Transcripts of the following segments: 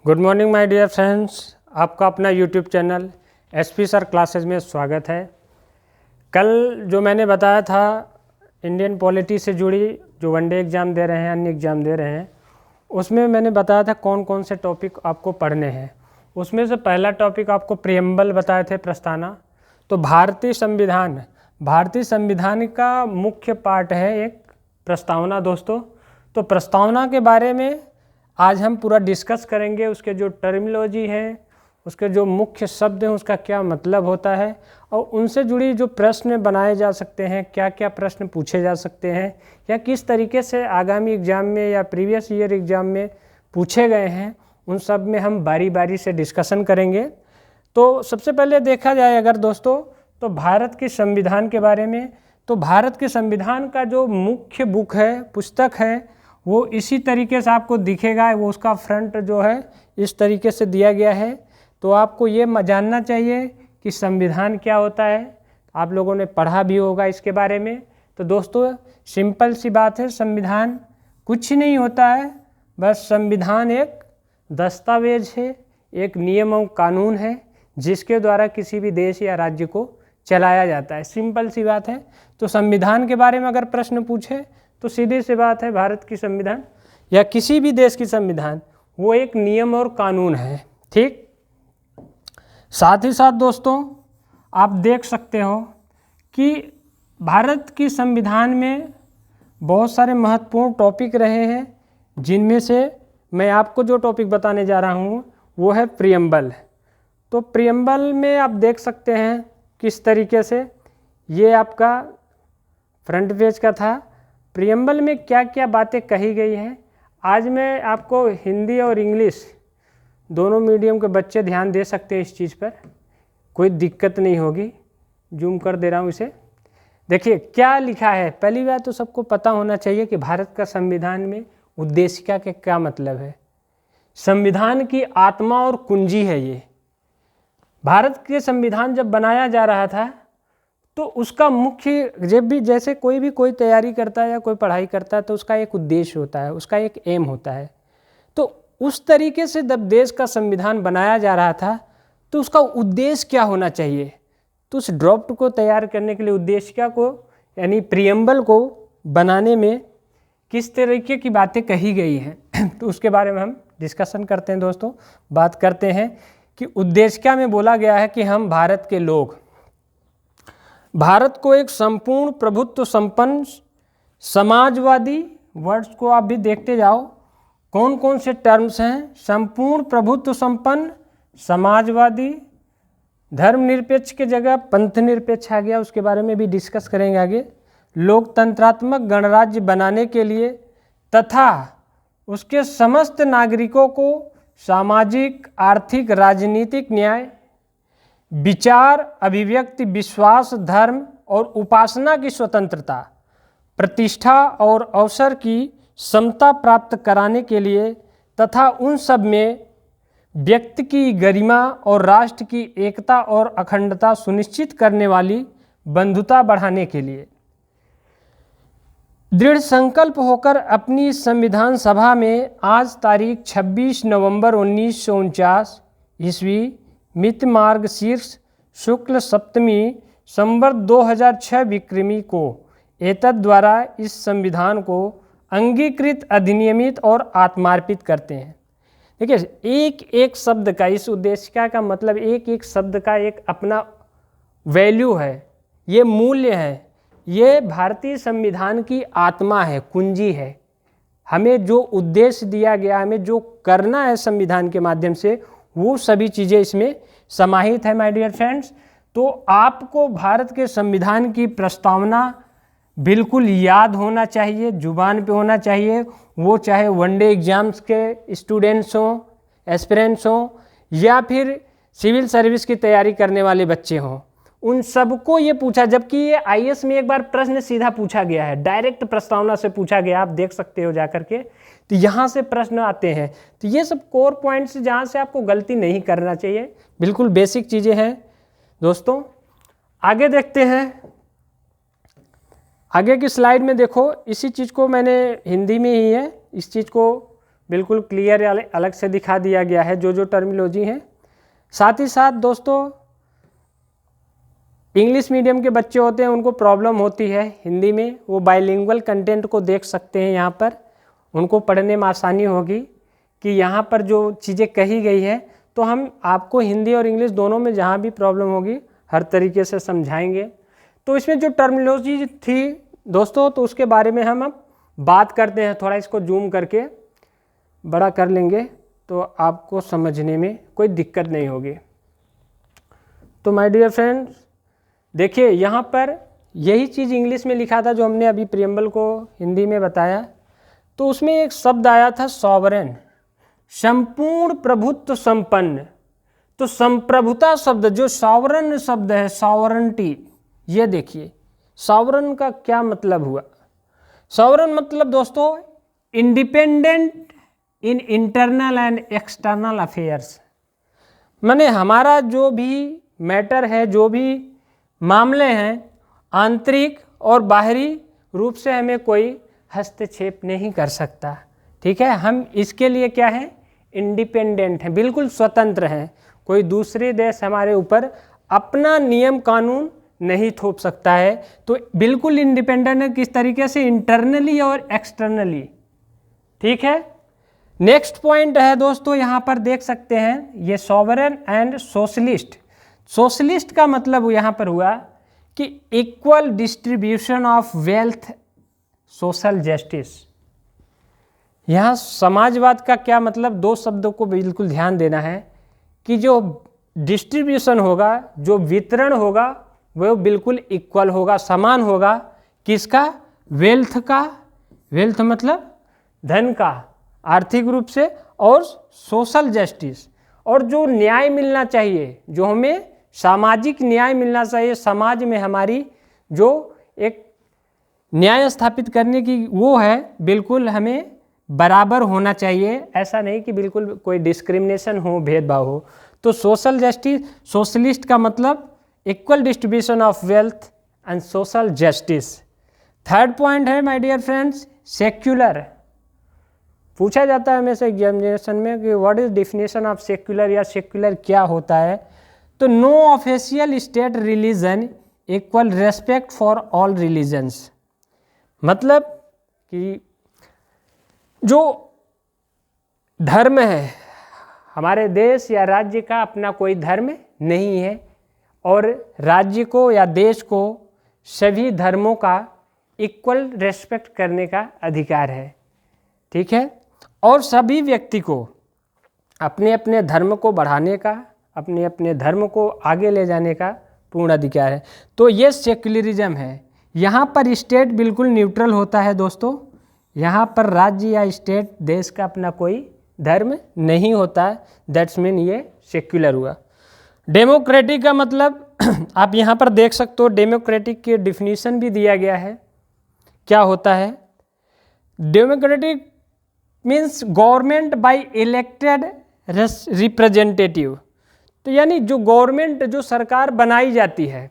Good morning my dear friends, आपका अपना YouTube channel SP sir classes में स्वागत है। कल जो मैंने बताया था इंडियन पॉलिटी से जुड़ी जो वनडे एग्ज़ाम दे रहे हैं, अन्य एग्ज़ाम दे रहे हैं, उसमें मैंने बताया था कौन कौन से टॉपिक आपको पढ़ने हैं। उसमें से पहला टॉपिक आपको प्रियम्बल बताए थे, प्रस्तावना। तो भारतीय संविधान का मुख्य पार्ट है एक प्रस्तावना दोस्तों। तो प्रस्तावना के बारे में आज हम पूरा डिस्कस करेंगे। उसके जो टर्मिनोलॉजी है, उसके जो मुख्य शब्द हैं, उसका क्या मतलब होता है और उनसे जुड़ी जो प्रश्न बनाए जा सकते हैं, क्या क्या प्रश्न पूछे जा सकते हैं या किस तरीके से आगामी एग्ज़ाम में या प्रीवियस ईयर एग्ज़ाम में पूछे गए हैं, उन सब में हम बारी बारी से डिस्कशन करेंगे। तो सबसे पहले देखा जाए अगर दोस्तों तो भारत के संविधान के बारे में, तो भारत के संविधान का जो मुख्य बुक है, पुस्तक है, वो इसी तरीके से आपको दिखेगा। वो उसका फ्रंट जो है इस तरीके से दिया गया है। तो आपको ये जानना चाहिए कि संविधान क्या होता है। आप लोगों ने पढ़ा भी होगा इसके बारे में। तो दोस्तों सिंपल सी बात है, संविधान कुछ नहीं होता है, बस संविधान एक दस्तावेज है, एक नियम और कानून है जिसके द्वारा किसी भी देश या राज्य को चलाया जाता है। सिंपल सी बात है। तो संविधान के बारे में अगर प्रश्न पूछे तो सीधी सी बात है, भारत की संविधान या किसी भी देश की संविधान वो एक नियम और कानून है। ठीक, साथ ही साथ दोस्तों आप देख सकते हो कि भारत की संविधान में बहुत सारे महत्वपूर्ण टॉपिक रहे हैं, जिनमें से मैं आपको जो टॉपिक बताने जा रहा हूँ वो है प्रियम्बल। तो प्रियम्बल में आप देख सकते हैं किस तरीके से, ये आपका फ्रंट पेज का था। प्रियम्बल में क्या क्या बातें कही गई हैं, आज मैं आपको हिंदी और इंग्लिश दोनों मीडियम के बच्चे ध्यान दे सकते हैं इस चीज़ पर, कोई दिक्कत नहीं होगी। जूम कर दे रहा हूँ इसे। देखिए क्या लिखा है। पहली बात तो सबको पता होना चाहिए कि भारत का संविधान में उद्देशिका के क्या मतलब है। संविधान की आत्मा और कुंजी है ये। भारत के संविधान जब बनाया जा रहा था तो उसका मुख्य, जब भी जैसे कोई तैयारी करता है या कोई पढ़ाई करता है तो उसका एक उद्देश्य होता है, उसका एक एम होता है। तो उस तरीके से जब देश का संविधान बनाया जा रहा था तो उसका उद्देश्य क्या होना चाहिए, तो उस ड्राफ्ट को तैयार करने के लिए उद्देशिका को यानी प्रियम्बल को बनाने में किस तरीके की बातें कही गई हैं तो उसके बारे में हम डिस्कशन करते हैं दोस्तों। बात करते हैं कि उद्देशिका में बोला गया है कि हम भारत के लोग भारत को एक संपूर्ण प्रभुत्व संपन्न समाजवादी, वर्ड्स को आप भी देखते जाओ कौन कौन से टर्म्स हैं। संपूर्ण प्रभुत्व संपन्न समाजवादी, धर्मनिरपेक्ष के जगह पंथ निरपेक्ष आ गया, उसके बारे में भी डिस्कस करेंगे आगे। लोकतंत्रात्मक गणराज्य बनाने के लिए तथा उसके समस्त नागरिकों को सामाजिक, आर्थिक, राजनीतिक न्याय, विचार, अभिव्यक्ति, विश्वास, धर्म और उपासना की स्वतंत्रता, प्रतिष्ठा और अवसर की समता प्राप्त कराने के लिए तथा उन सब में व्यक्ति की गरिमा और राष्ट्र की एकता और अखंडता सुनिश्चित करने वाली बंधुता बढ़ाने के लिए दृढ़ संकल्प होकर अपनी संविधान सभा में आज तारीख 26 नवंबर 1949 ईस्वी मित मार्गशीर्ष शुक्ल सप्तमी संवत 2006 विक्रमी को एतद द्वारा इस संविधान को अंगीकृत, अधिनियमित और आत्मार्पित करते हैं। देखिए एक एक शब्द का, इस उद्देशिका का मतलब एक एक शब्द का एक अपना वैल्यू है, ये मूल्य है, ये भारतीय संविधान की आत्मा है, कुंजी है। हमें जो उद्देश्य दिया गया, हमें जो करना है संविधान के माध्यम से, वो सभी चीज़ें इसमें समाहित है माय डियर फ्रेंड्स। तो आपको भारत के संविधान की प्रस्तावना बिल्कुल याद होना चाहिए, जुबान पे होना चाहिए। वो चाहे वनडे एग्जाम्स के स्टूडेंट्स हों, एस्पिरेंट्स हों या फिर सिविल सर्विस की तैयारी करने वाले बच्चे हों, उन सबको ये पूछा, जबकि ये आईएएस में एक बार प्रश्न सीधा पूछा गया है, डायरेक्ट प्रस्तावना से पूछा गया, आप देख सकते हो जाकर के। तो यहाँ से प्रश्न आते हैं। तो ये सब कोर पॉइंट्स जहाँ से आपको गलती नहीं करना चाहिए, बिल्कुल बेसिक चीज़ें हैं दोस्तों। आगे देखते हैं, आगे की स्लाइड में देखो, इसी चीज़ को मैंने हिंदी में ही है, इस चीज़ को बिल्कुल क्लियर अलग से दिखा दिया गया है जो टर्मिनोलॉजी है। साथ ही साथ दोस्तों इंग्लिश मीडियम के बच्चे होते हैं उनको प्रॉब्लम होती है हिंदी में, वो बाइलिंगुअल कंटेंट को देख सकते हैं, यहाँ पर उनको पढ़ने में आसानी होगी कि यहाँ पर जो चीज़ें कही गई है, तो हम आपको हिंदी और इंग्लिश दोनों में जहाँ भी प्रॉब्लम होगी हर तरीके से समझाएंगे। तो इसमें जो टर्मिनोलॉजी थी दोस्तों, तो उसके बारे में हम अब बात करते हैं। थोड़ा इसको जूम करके बड़ा कर लेंगे तो आपको समझने में कोई दिक्कत नहीं होगी। तो माय डियर फ्रेंड्स देखिए, यहाँ पर यही चीज़ इंग्लिश में लिखा था जो हमने अभी प्रियम्बल को हिंदी में बताया। तो उसमें एक शब्द आया था सॉवरेन, संपूर्ण प्रभुत्व संपन्न। तो संप्रभुता शब्द जो सॉवरेन शब्द है, सॉवरेंटी, ये देखिए सॉवरेन का क्या मतलब हुआ। सॉवरेन मतलब दोस्तों independent in internal and external affairs, माने हमारा जो भी मैटर है, जो भी मामले हैं, आंतरिक और बाहरी रूप से हमें कोई हस्तक्षेप नहीं कर सकता। ठीक है, हम इसके लिए क्या है, इंडिपेंडेंट हैं, बिल्कुल स्वतंत्र हैं। कोई दूसरे देश हमारे ऊपर अपना नियम कानून नहीं थोप सकता है। तो बिल्कुल इंडिपेंडेंट है, किस तरीके से, इंटरनली और एक्सटर्नली। ठीक है, नेक्स्ट पॉइंट है दोस्तों, यहाँ पर देख सकते हैं ये सॉवरेन एंड सोशलिस्ट। सोशलिस्ट का मतलब यहाँ पर हुआ कि equal distribution of wealth, social justice. यहाँ समाजवाद का क्या मतलब, दो शब्दों को बिल्कुल ध्यान देना है कि जो डिस्ट्रीब्यूशन होगा, जो वितरण होगा, वो बिल्कुल इक्वल होगा, समान होगा। किसका, वेल्थ का, वेल्थ मतलब धन का, आर्थिक रूप से, और सोशल जस्टिस, और जो न्याय मिलना चाहिए, जो हमें सामाजिक न्याय मिलना चाहिए, समाज में हमारी जो एक न्याय स्थापित करने की वो है, बिल्कुल हमें बराबर होना चाहिए। ऐसा नहीं कि बिल्कुल कोई डिस्क्रिमिनेशन हो, भेदभाव हो। तो सोशल जस्टिस, सोशलिस्ट का मतलब equal distribution of wealth and social justice. Third point है माय डियर फ्रेंड्स, सेक्युलर। पूछा जाता है हमेशा एग्जामिनेशन में कि what is definition of secular, या सेक्युलर क्या होता है। तो no official state religion, equal respect for all religions. मतलब कि जो धर्म है, हमारे देश या राज्य का अपना कोई धर्म नहीं है, और राज्य को या देश को सभी धर्मों का इक्वल रेस्पेक्ट करने का अधिकार है। ठीक है, और सभी व्यक्ति को अपने अपने धर्म को बढ़ाने का, अपने अपने धर्म को आगे ले जाने का पूर्ण अधिकार है। तो ये सेक्युलरिज्म है। यहाँ पर स्टेट बिल्कुल न्यूट्रल होता है दोस्तों, यहाँ पर राज्य या स्टेट, देश का अपना कोई धर्म नहीं होता है। दैट्स मीन ये सेक्युलर हुआ। डेमोक्रेटिक का मतलब आप यहाँ पर देख सकते हो, डेमोक्रेटिक की डिफिनीशन भी दिया गया है। क्या होता है, democratic means government by elected representative. तो यानी जो गवर्नमेंट, जो सरकार बनाई जाती है,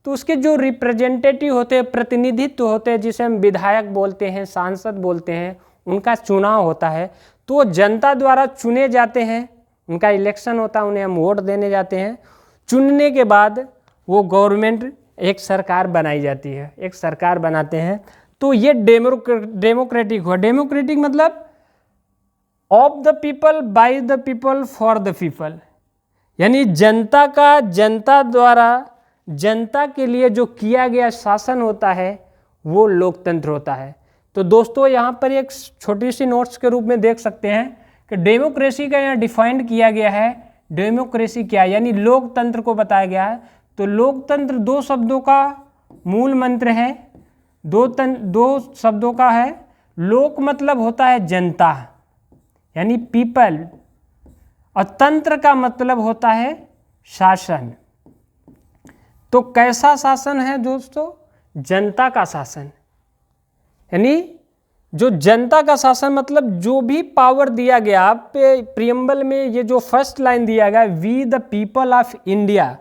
तो उसके जो रिप्रेजेंटेटिव होते हैं, प्रतिनिधित्व होते हैं, जिसे हम विधायक बोलते हैं, सांसद बोलते हैं, उनका चुनाव होता है। तो वो जनता द्वारा चुने जाते हैं, उनका इलेक्शन होता है, उन्हें हम वोट देने जाते हैं। चुनने के बाद वो गवर्नमेंट, एक सरकार बनाई जाती है, एक सरकार बनाते हैं। तो ये डेमोक्रेटिक हुआ। डेमोक्रेटिक मतलब of the people, by the people, for the people. यानी जनता का, जनता द्वारा, जनता के लिए जो किया गया शासन होता है, वो लोकतंत्र होता है। तो दोस्तों यहाँ पर एक छोटी सी नोट्स के रूप में देख सकते हैं कि डेमोक्रेसी का यहाँ डिफाइंड किया गया है। डेमोक्रेसी क्या है, यानी लोकतंत्र को बताया गया है। तो लोकतंत्र दो शब्दों का मूल मंत्र है, दो शब्दों का है। लोक मतलब होता है जनता, यानी पीपल, और तंत्र का मतलब होता है शासन। तो कैसा शासन है दोस्तों, जनता का शासन। यानी जो जनता का शासन मतलब जो भी पावर दिया गया, आप प्रियम्बल में ये जो फर्स्ट लाइन दिया गया, we the people of India,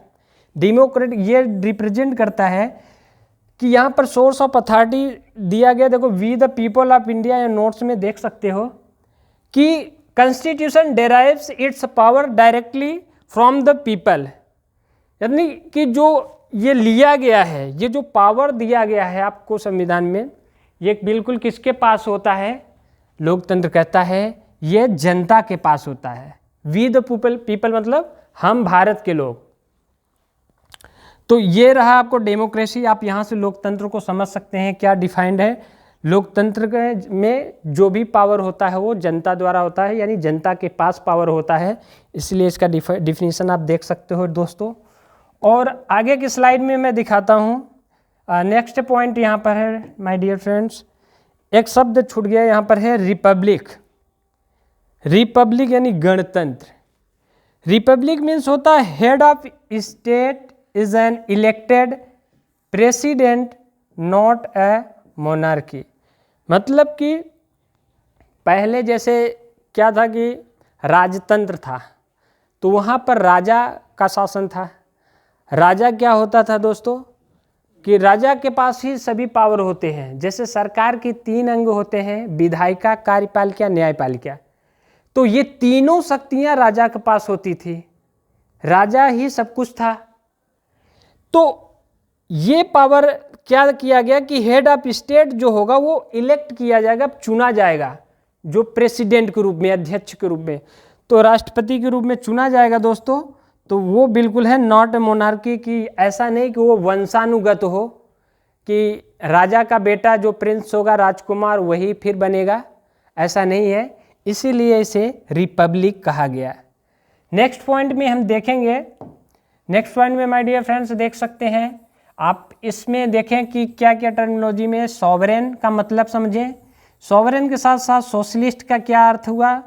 democratic, ये रिप्रेजेंट करता है कि यहाँ पर सोर्स ऑफ अथॉरिटी दिया गया। देखो, we the people of India, या नोट्स में देख सकते हो कि constitution derives its power directly from the people, यानी कि जो ये लिया गया है, ये जो पावर दिया गया है आपको संविधान में, ये बिल्कुल किसके पास होता है? लोकतंत्र कहता है ये जनता के पास होता है। वी द पीपल मतलब हम भारत के लोग। तो ये रहा आपको डेमोक्रेसी। आप यहाँ से लोकतंत्र को समझ सकते हैं क्या डिफाइंड है। लोकतंत्र में जो भी पावर होता है वो जनता द्वारा होता है, यानी जनता के पास पावर होता है, इसलिए इसका डिफिनीशन आप देख सकते हो दोस्तों। और आगे की स्लाइड में मैं दिखाता हूँ। नेक्स्ट पॉइंट यहाँ पर है माय डियर फ्रेंड्स, एक शब्द छूट गया यहाँ पर है रिपब्लिक। रिपब्लिक यानी गणतंत्र। रिपब्लिक मीन्स होता है head of state is an elected president not a monarchy. मतलब कि पहले जैसे क्या था कि राजतंत्र था, तो वहाँ पर राजा का शासन था। राजा क्या होता था दोस्तों कि राजा के पास ही सभी पावर होते हैं। जैसे सरकार के 3 अंग होते हैं, विधायिका, कार्यपालिका, न्यायपालिका। तो ये तीनों शक्तियाँ राजा के पास होती थी, राजा ही सब कुछ था। तो ये पावर क्या किया गया कि हेड ऑफ स्टेट जो होगा वो इलेक्ट किया जाएगा, चुना जाएगा, जो प्रेसिडेंट के रूप में, अध्यक्ष के रूप में, तो राष्ट्रपति के रूप में चुना जाएगा दोस्तों। तो वो बिल्कुल है नॉट मोनार्की की। ऐसा नहीं कि वो वंशानुगत हो कि राजा का बेटा जो प्रिंस होगा, राजकुमार, वही फिर बनेगा, ऐसा नहीं है। इसीलिए इसे रिपब्लिक कहा गया। नेक्स्ट पॉइंट में हम देखेंगे। नेक्स्ट पॉइंट में माय डियर फ्रेंड्स देख सकते हैं आप, इसमें देखें कि क्या क्या टर्मिनोलॉजी में सॉवरेन का मतलब समझें। सॉवरेन के साथ साथ सोशलिस्ट का क्या अर्थ हुआ,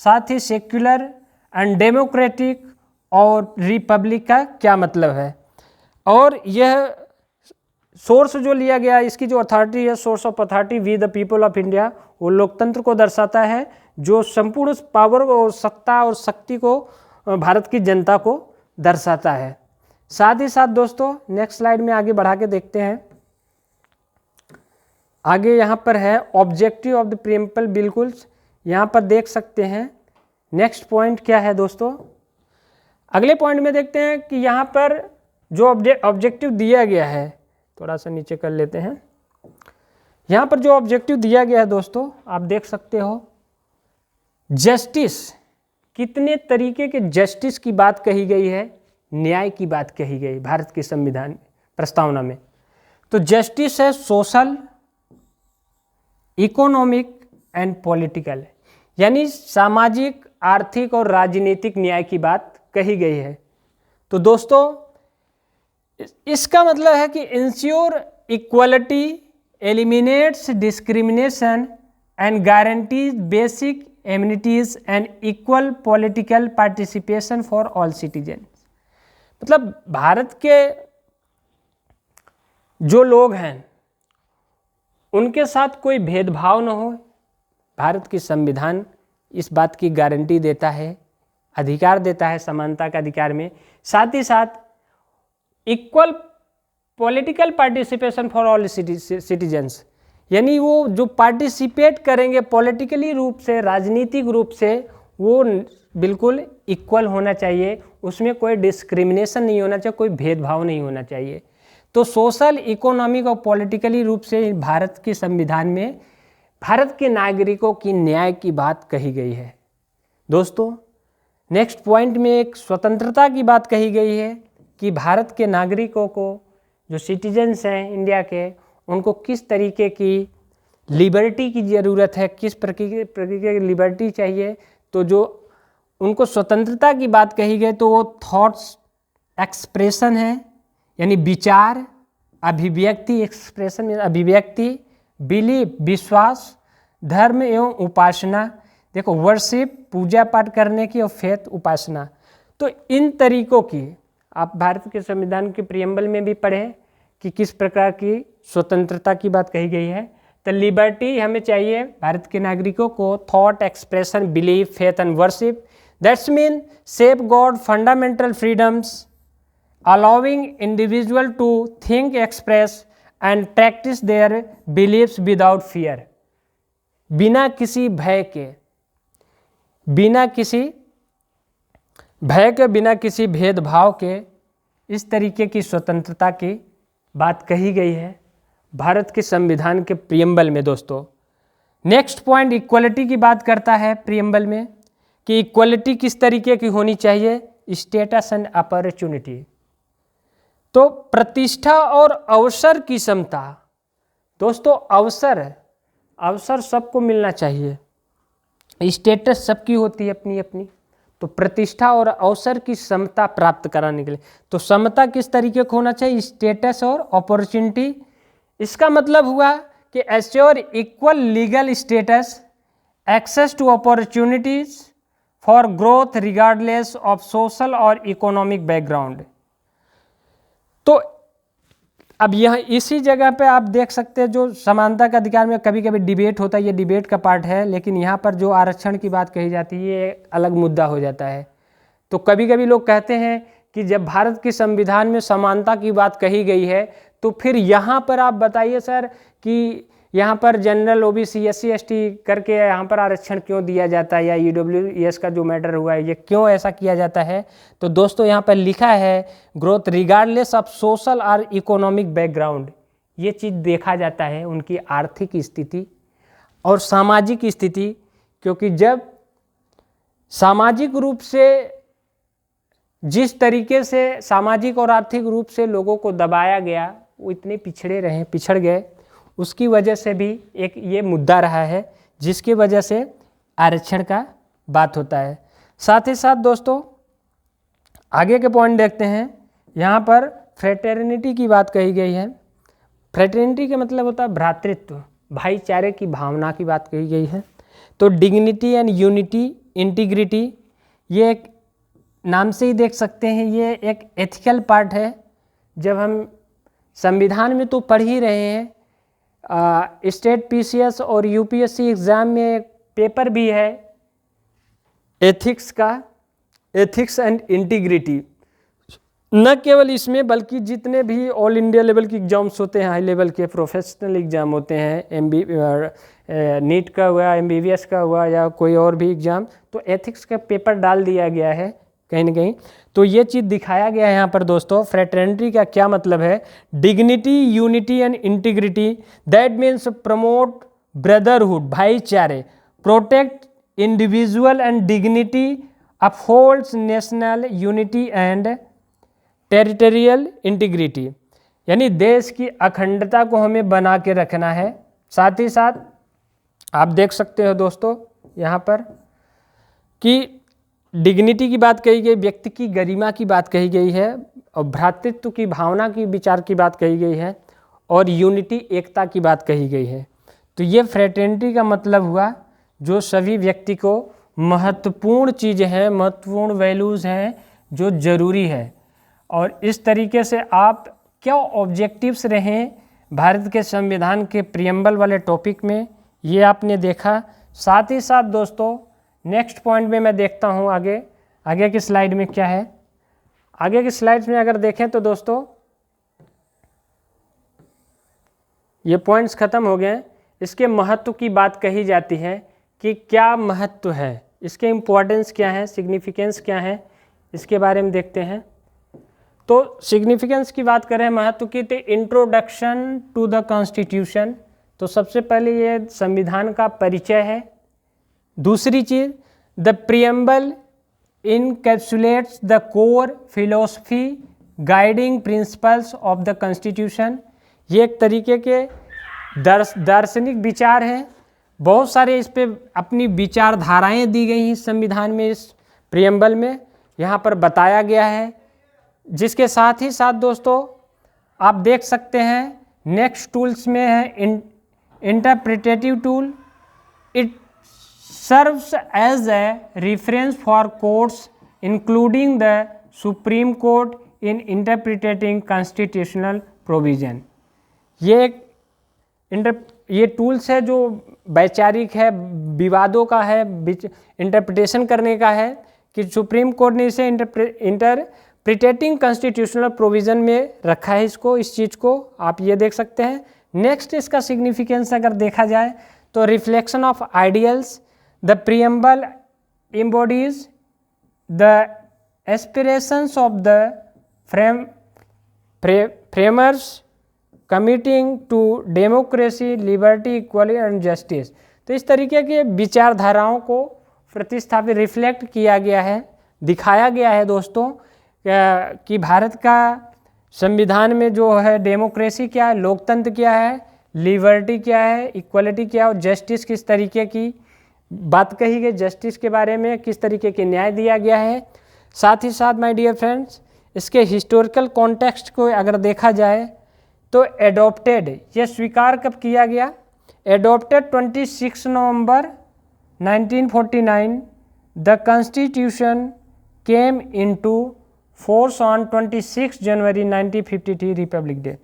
साथ ही सेक्युलर एंड डेमोक्रेटिक और रिपब्लिक का क्या मतलब है। और यह सोर्स जो लिया गया, इसकी जो अथॉरिटी है, source of authority we the people of India, वो लोकतंत्र को दर्शाता है, जो संपूर्ण पावर और सत्ता और शक्ति को भारत की जनता को दर्शाता है। साथ ही साथ दोस्तों नेक्स्ट स्लाइड में आगे बढ़ा के देखते हैं। आगे यहाँ पर है ऑब्जेक्टिव ऑफ द प्रिएम्बल। बिल्कुल यहाँ पर देख सकते हैं। नेक्स्ट पॉइंट क्या है दोस्तों, अगले पॉइंट में देखते हैं कि यहाँ पर जो ऑब्जेक्टिव दिया गया है, थोड़ा सा नीचे कर लेते हैं। यहाँ पर जो ऑब्जेक्टिव दिया गया है दोस्तों, आप देख सकते हो जस्टिस, कितने तरीके के जस्टिस की बात कही गई है, न्याय की बात कही गई भारत के संविधान प्रस्तावना में। तो जस्टिस है सोशल, इकोनॉमिक एंड पॉलिटिकल, यानी सामाजिक, आर्थिक और राजनीतिक न्याय की बात कही गई है। तो दोस्तों इसका मतलब है कि ensure equality, eliminates discrimination and guarantees basic amenities and equal political participation for all citizen. मतलब भारत के जो लोग हैं उनके साथ कोई भेदभाव न हो, भारत की संविधान इस बात की गारंटी देता है, अधिकार देता है समानता का अधिकार में। साथ ही साथ equal political participation for all citizens, यानी वो जो पार्टिसिपेट करेंगे पॉलिटिकली रूप से, राजनीतिक रूप से, वो बिल्कुल इक्वल होना चाहिए, उसमें कोई डिस्क्रिमिनेशन नहीं होना चाहिए, कोई भेदभाव नहीं होना चाहिए। तो सोशल, इकोनॉमिक और पॉलिटिकली रूप से भारत के संविधान में भारत के नागरिकों की न्याय की बात कही गई है। दोस्तों नेक्स्ट पॉइंट में एक स्वतंत्रता की बात कही गई है कि भारत के नागरिकों को, जो सिटीजन्स हैं इंडिया के, उनको किस तरीके की लिबर्टी की ज़रूरत है, किस प्रकार की लिबर्टी चाहिए। तो जो उनको स्वतंत्रता की बात कही गई तो वो थॉट्स एक्सप्रेशन है, यानी विचार, अभिव्यक्ति, एक्सप्रेशन में अभिव्यक्ति, बिलीफ विश्वास, धर्म एवं उपासना, देखो वर्शिप पूजा पाठ करने की, और फेथ उपासना। तो इन तरीकों की आप भारत के संविधान के प्रियम्बल में भी पढ़ें कि किस प्रकार की स्वतंत्रता की बात कही गई है। तो लिबर्टी हमें चाहिए भारत के नागरिकों को, thought expression, belief, faith and worship, that's mean safe God fundamental freedoms allowing individual to think, express and practice their beliefs without fear, बिना किसी भय के। बिना किसी भय के, बिना किसी भेदभाव के इस तरीके की स्वतंत्रता की बात कही गई है भारत के संविधान के प्रियम्बल में दोस्तों। नेक्स्ट पॉइंट इक्वलिटी की बात करता है प्रियम्बल में कि इक्वलिटी किस तरीके की होनी चाहिए, स्टेटस एंड अपॉर्चुनिटी। तो प्रतिष्ठा और अवसर की समता दोस्तों, अवसर सबको मिलना चाहिए, स्टेटस सबकी होती है अपनी अपनी, तो प्रतिष्ठा और अवसर की समता प्राप्त कराने के लिए तो समता किस तरीके का होना चाहिए, स्टेटस और अपॉर्चुनिटी। इसका मतलब हुआ कि assure equal legal status, access to opportunities for growth regardless of social और इकोनॉमिक बैकग्राउंड। तो अब यह इसी जगह पे आप देख सकते हैं जो समानता का अधिकार में कभी कभी डिबेट होता है, ये डिबेट का पार्ट है, लेकिन यहाँ पर जो आरक्षण की बात कही जाती है ये अलग मुद्दा हो जाता है। तो कभी कभी लोग कहते हैं कि जब भारत के संविधान में समानता की बात कही गई है तो फिर यहाँ पर आप बताइए सर कि यहाँ पर जनरल, ओबीसी, एससी, एसटी करके यहाँ पर आरक्षण क्यों दिया जाता है, या ईडब्ल्यूएस का जो मैटर हुआ है ये क्यों ऐसा किया जाता है। तो दोस्तों यहाँ पर लिखा है ग्रोथ रिगार्डलेस ऑफ सोशल और इकोनॉमिक बैकग्राउंड, ये चीज़ देखा जाता है उनकी आर्थिक स्थिति और सामाजिक स्थिति, क्योंकि जब सामाजिक रूप से जिस तरीके से सामाजिक और आर्थिक रूप से लोगों को दबाया गया, वो इतने पिछड़ गए, उसकी वजह से भी एक ये मुद्दा रहा है जिसकी वजह से आरक्षण का बात होता है। साथ ही साथ दोस्तों आगे के पॉइंट देखते हैं। यहाँ पर फ्रेटर्निटी की बात कही गई है। फ्रेटर्निटी का मतलब होता है भ्रातृत्व, भाईचारे की भावना की बात कही गई है। तो डिग्निटी एंड यूनिटी, इंटीग्रिटी, ये एक नाम से ही देख सकते हैं ये एक एथिकल पार्ट है। जब हम संविधान में तो पढ़ ही रहे हैं, स्टेट पीसीएस और यूपीएससी एग्ज़ाम में एक पेपर भी है एथिक्स का, एथिक्स एंड इंटीग्रिटी। न केवल इसमें बल्कि जितने भी ऑल इंडिया लेवल के एग्जाम्स होते हैं, हाई लेवल के प्रोफेशनल एग्ज़ाम होते हैं, नीट का हुआ, एमबीबीएस का हुआ या कोई और भी एग्ज़ाम, तो एथिक्स का पेपर डाल दिया गया है कहीं ना कहीं। तो ये चीज़ दिखाया गया है यहाँ पर दोस्तों। फ्रेटर्निटी का क्या मतलब है, dignity, unity and integrity, that means promote brotherhood, भाईचारे, protect individual and dignity, upholds national unity and territorial integrity, यानी देश की अखंडता को हमें बना के रखना है। साथ ही साथ आप देख सकते हो दोस्तों यहाँ पर कि डिग्निटी की बात कही गई, व्यक्ति की गरिमा की बात कही गई है, और भ्रातृत्व की भावना की विचार की बात कही गई है, और यूनिटी, एकता की बात कही गई है। तो ये फ्रेटर्निटी का मतलब हुआ जो सभी व्यक्ति को महत्वपूर्ण चीज़ें हैं, महत्वपूर्ण वैल्यूज़ हैं जो ज़रूरी है। और इस तरीके से आप क्या ऑब्जेक्टिव्स रहें भारत के संविधान के प्रियम्बल वाले टॉपिक में, ये आपने देखा। साथ ही साथ दोस्तों नेक्स्ट पॉइंट में मैं देखता हूँ आगे की स्लाइड में क्या है। आगे की स्लाइड्स में अगर देखें तो दोस्तों ये पॉइंट्स ख़त्म हो गए। इसके महत्व की बात कही जाती है कि क्या महत्व है, इसके इम्पोर्टेंस क्या है, सिग्निफिकेंस क्या है, इसके बारे में देखते हैं। तो सिग्निफिकेंस की बात करें, महत्व की, तो इंट्रोडक्शन टू द कॉन्स्टिट्यूशन, तो सबसे पहले ये संविधान का परिचय है। दूसरी चीज़, the preamble encapsulates the core philosophy guiding principles of the constitution, ये एक तरीके के दार्शनिक विचार हैं। बहुत सारे इस पे अपनी विचारधाराएं दी गई हैं संविधान में, इस प्रियम्बल में यहाँ पर बताया गया है। जिसके साथ ही साथ दोस्तों आप देख सकते हैं नेक्स्ट टूल्स में है interpretative tool, it serves as a reference for courts including the Supreme Court in interpreting constitutional provision। ये टूल्स है जो वैचारिक है, विवादों का है, इंटरप्रिटेशन करने का है कि सुप्रीम कोर्ट ने इसे इंटरप्रिटेटिंग कॉन्स्टिट्यूशनल प्रोविज़न में रखा है इसको, इस चीज़ को आप ये देख सकते हैं। नेक्स्ट इसका सिग्निफिकेंस अगर देखा जाए तो reflection of ideals, the preamble embodies the aspirations of the framers committing to democracy, liberty, equality and justice। तो इस तरीके के विचारधाराओं को प्रतिस्थापित रिफ्लेक्ट किया गया है, दिखाया गया है दोस्तों कि भारत का संविधान में जो है डेमोक्रेसी क्या है, लोकतंत्र क्या है, लिबर्टी क्या है, इक्वलिटी क्या है और जस्टिस किस तरीके की बात कही गई, जस्टिस के बारे में किस तरीके के न्याय दिया गया है। साथ ही साथ माय डियर फ्रेंड्स इसके हिस्टोरिकल कॉन्टेक्स्ट को अगर देखा जाए तो एडॉप्टेड, ये स्वीकार कब किया गया, adopted 26 November 1949, the constitution came into force on 26 January 1953 Republic day.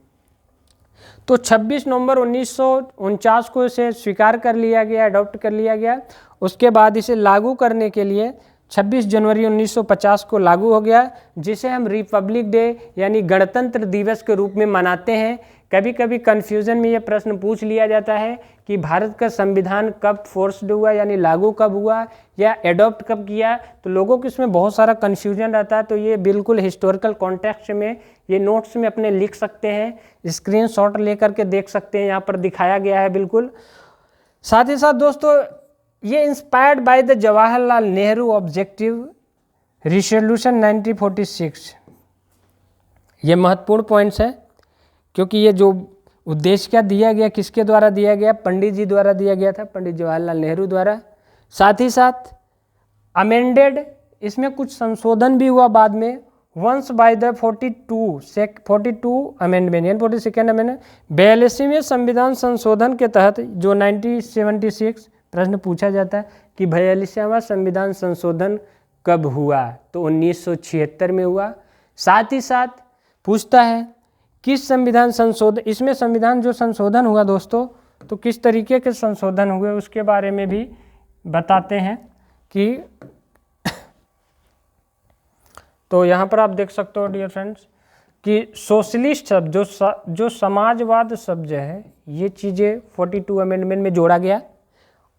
तो 26 नवंबर 1949 को इसे स्वीकार कर लिया गया, अडॉप्ट कर लिया गया। उसके बाद इसे लागू करने के लिए 26 जनवरी 1950 को लागू हो गया, जिसे हम रिपब्लिक डे यानी गणतंत्र दिवस के रूप में मनाते हैं। कभी कभी कन्फ्यूज़न में यह प्रश्न पूछ लिया जाता है कि भारत का संविधान कब फोर्स्ड हुआ यानी लागू कब हुआ या एडॉप्ट कब किया, तो लोगों को इसमें बहुत सारा कन्फ्यूजन रहता है। तो ये बिल्कुल हिस्टोरिकल कॉन्टेक्स्ट में ये नोट्स में अपने लिख सकते हैं, स्क्रीनशॉट लेकर के देख सकते हैं, यहाँ पर दिखाया गया है बिल्कुल। साथ ही साथ दोस्तों ये inspired by the Jawaharlal Nehru objective resolution 1946, ये महत्वपूर्ण पॉइंट्स है क्योंकि ये जो उद्देश्य क्या दिया गया, किसके द्वारा दिया गया, पंडित जी द्वारा दिया गया था, पंडित जवाहरलाल नेहरू द्वारा। साथ ही साथ अमेंडेड, इसमें कुछ संशोधन भी हुआ बाद में, वंस बाय द 42 अमेंडमेंट यानी 42nd अमेंडमेंट। 42वें संविधान संशोधन के तहत जो 1976 प्रश्न पूछा जाता है कि 42वां संविधान संशोधन कब हुआ, तो 1976 में हुआ। साथ ही साथ पूछता है किस संविधान संशोधन, इसमें संविधान जो संशोधन हुआ दोस्तों तो किस तरीके के संशोधन हुए उसके बारे में भी बताते हैं कि तो यहाँ पर आप देख सकते हो डियर फ्रेंड्स कि सोशलिस्ट शब्द जो समाजवाद शब्द है ये चीज़ें 42 अमेंडमेंट में जोड़ा गया,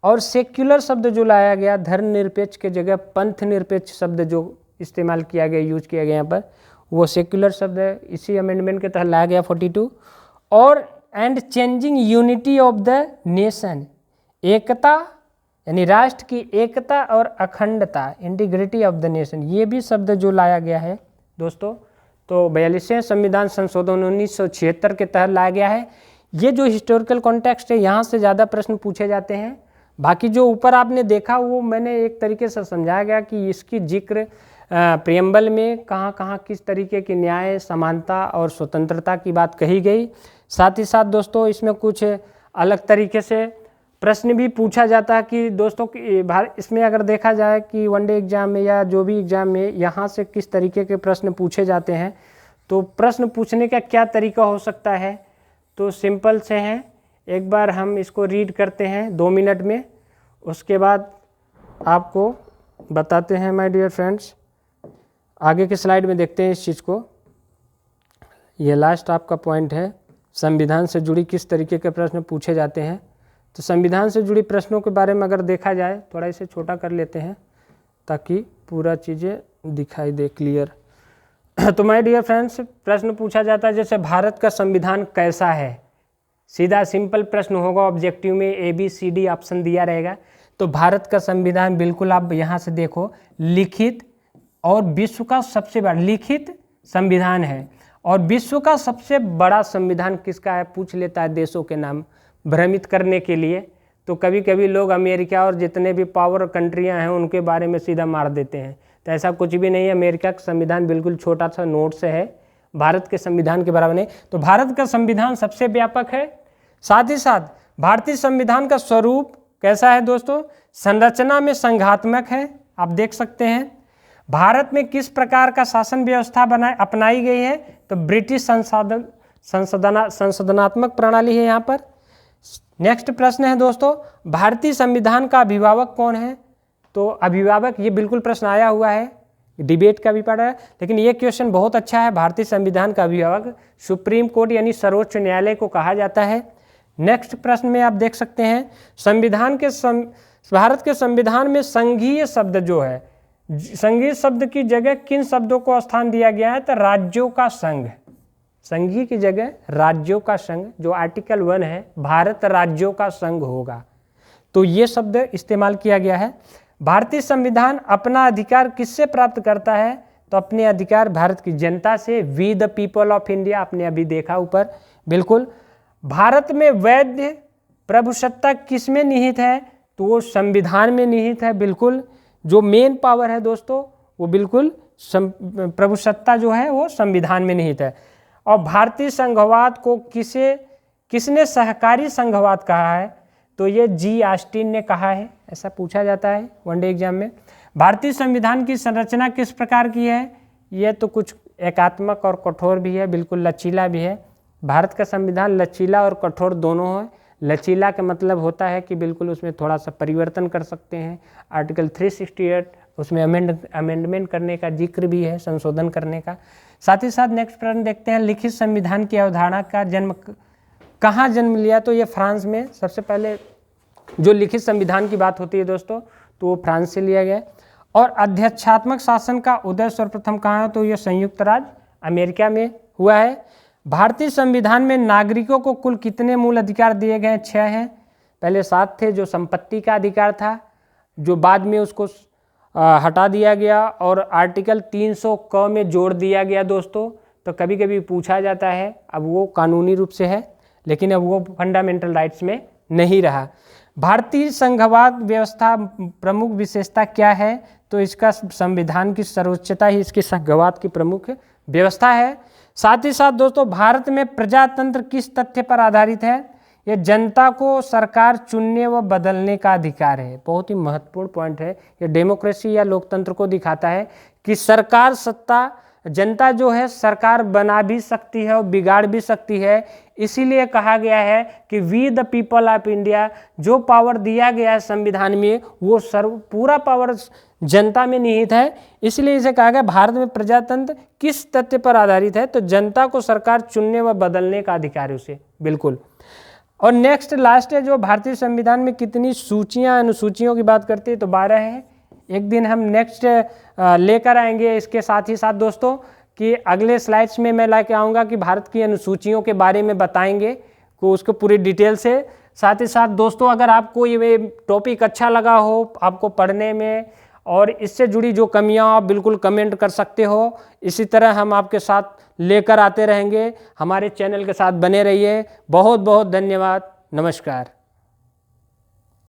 और सेक्युलर शब्द जो लाया गया, धर्मनिरपेक्ष के जगह पंथ निरपेक्ष शब्द जो इस्तेमाल किया गया, यूज किया गया यहाँ पर, वो सेक्युलर शब्द है, इसी अमेंडमेंट के तहत लाया गया 42। और and changing unity of the nation, एकता यानी राष्ट्र की एकता और अखंडता, इंटीग्रिटी ऑफ द नेशन, ये भी शब्द जो लाया गया है दोस्तों। तो 42वें संविधान संशोधन 1976 के तहत लाया गया है। ये जो हिस्टोरिकल कॉन्टेक्स्ट है यहाँ से ज़्यादा प्रश्न पूछे जाते हैं। बाकी जो ऊपर आपने देखा वो मैंने एक तरीके से समझाया गया कि इसकी जिक्र प्रियम्बल में कहाँ कहाँ किस तरीके की न्याय, समानता और स्वतंत्रता की बात कही गई। साथ ही साथ दोस्तों इसमें कुछ अलग तरीके से प्रश्न भी पूछा जाता है कि दोस्तों इसमें अगर देखा जाए कि वनडे एग्जाम में या जो भी एग्जाम में यहाँ से किस तरीके के प्रश्न पूछे जाते हैं, तो प्रश्न पूछने का क्या तरीका हो सकता है, तो सिंपल से हैं। एक बार हम इसको रीड करते हैं 2 मिनट में, उसके बाद आपको बताते हैं माय डियर फ्रेंड्स। आगे के स्लाइड में देखते हैं इस चीज़ को। ये लास्ट आपका पॉइंट है, संविधान से जुड़ी किस तरीके के प्रश्न पूछे जाते हैं। तो संविधान से जुड़ी प्रश्नों के बारे में अगर देखा जाए, थोड़ा इसे छोटा कर लेते हैं ताकि पूरा चीज़ें दिखाई दे क्लियर। तो माय डियर फ्रेंड्स प्रश्न पूछा जाता है जैसे भारत का संविधान कैसा है, सीधा सिंपल प्रश्न होगा, ऑब्जेक्टिव में ABCD ऑप्शन दिया रहेगा। तो भारत का संविधान बिल्कुल आप यहाँ से देखो, लिखित और विश्व का सबसे बड़ा लिखित संविधान है। और विश्व का सबसे बड़ा संविधान किसका है पूछ लेता है देशों के नाम भ्रमित करने के लिए। तो कभी कभी लोग अमेरिका और जितने भी पावर कंट्रियां हैं उनके बारे में सीधा मार देते हैं, तो ऐसा कुछ भी नहीं है। अमेरिका का संविधान बिल्कुल छोटा सा नोट से है, भारत के संविधान के बराबर नहीं। तो भारत का संविधान सबसे व्यापक है। साथ ही साथ भारतीय संविधान का स्वरूप कैसा है दोस्तों, संरचना में संघात्मक है। आप देख सकते हैं भारत में किस प्रकार का शासन व्यवस्था अपनाई गई है, तो ब्रिटिश संशोधनात्मक प्रणाली है यहाँ पर। नेक्स्ट प्रश्न है दोस्तों, भारतीय संविधान का अभिभावक कौन है, तो अभिभावक ये बिल्कुल प्रश्न आया हुआ है, डिबेट का भी पड़ा है, लेकिन ये क्वेश्चन बहुत अच्छा है। भारतीय संविधान का अभिभावक सुप्रीम कोर्ट यानी सर्वोच्च न्यायालय को कहा जाता है। नेक्स्ट प्रश्न में आप देख सकते हैं संविधान के भारत के संविधान में संघीय शब्द जो है, संघीय शब्द की जगह किन शब्दों को स्थान दिया गया है? तो राज्यों का संघ, संघीय की जगह राज्यों का संघ, जो आर्टिकल 1 है, भारत राज्यों का संघ होगा, तो ये शब्द इस्तेमाल किया गया है। भारतीय संविधान अपना अधिकार किससे प्राप्त करता है? तो अपने अधिकार भारत की जनता से, we the people of India, आपने अभी देखा ऊपर, बिल्कुल। भारत में वैध प्रभुसत्ता किस में निहित है? तो वो संविधान में निहित है, बिल्कुल। जो मेन पावर है दोस्तों वो बिल्कुल प्रभुसत्ता जो है वो संविधान में निहित है। और भारतीय संघवाद को किसने सहकारी संघवाद कहा है? तो ये जी ऑस्टिन ने कहा है, ऐसा पूछा जाता है वनडे एग्जाम में। भारतीय संविधान की संरचना किस प्रकार की है? ये तो कुछ एकात्मक और कठोर भी है, बिल्कुल लचीला भी है। भारत का संविधान लचीला और कठोर दोनों है। लचीला का मतलब होता है कि बिल्कुल उसमें थोड़ा सा परिवर्तन कर सकते हैं। आर्टिकल 368 उसमें अमेंडमेंट करने का जिक्र भी है, संशोधन करने का। साथ ही साथ नेक्स्ट प्रश्न देखते हैं, लिखित संविधान की अवधारणा का जन्म कहाँ जन्म लिया? तो ये फ्रांस में सबसे पहले जो लिखित संविधान की बात होती है दोस्तों, तो वो फ्रांस से लिया गया। और अध्यक्षात्मक शासन का उदय सर्वप्रथम कहाँ है? तो ये संयुक्त राज्य अमेरिका में हुआ है। भारतीय संविधान में नागरिकों को कुल कितने मूल अधिकार दिए गए? 6 हैं। पहले 7 थे, जो संपत्ति का अधिकार था, जो बाद में उसको हटा दिया गया और आर्टिकल 300 क में जोड़ दिया गया दोस्तों। तो कभी कभी पूछा जाता है, अब वो कानूनी रूप से है लेकिन अब वो फंडामेंटल राइट्स में नहीं रहा। भारतीय संघवाद व्यवस्था प्रमुख विशेषता क्या है? तो इसका संविधान की सर्वोच्चता ही इसकी संघवाद की प्रमुख व्यवस्था है। साथ ही साथ दोस्तों, भारत में प्रजातंत्र किस तथ्य पर आधारित है? ये जनता को सरकार चुनने व बदलने का अधिकार है। बहुत ही महत्वपूर्ण पॉइंट है। ये डेमोक्रेसी या लोकतंत्र को दिखाता है कि सरकार सत्ता, जनता जो है सर्कार बना भी सकती है और बिगाड़ भी सकती है। इसीलिए कहा गया है कि we the people of India, जो पावर दिया गया है संविधान में वो पूरा पावर जनता में निहित है। इसलिए इसे कहा गया भारत में प्रजातंत्र किस तथ्य पर आधारित है? तो जनता को सरकार चुनने व बदलने का अधिकार है उसे, बिल्कुल। और नेक्स्ट लास्ट है, जो भारतीय संविधान में कितनी सूचियां अनुसूचियों की बात करती है? तो 12 है। एक दिन हम नेक्स्ट लेकर आएंगे। इसके साथ ही साथ दोस्तों कि अगले स्लाइड्स में मैं लेके आऊँगा कि भारत की अनुसूचियों के बारे में बताएंगे को उसको पूरी डिटेल से। साथ ही साथ दोस्तों, अगर आपको ये टॉपिक अच्छा लगा हो आपको पढ़ने में और इससे जुड़ी जो कमियां आप बिल्कुल कमेंट कर सकते हो। इसी तरह हम आपके साथ लेकर आते रहेंगे। हमारे चैनल के साथ बने रहिए। बहुत बहुत धन्यवाद। नमस्कार।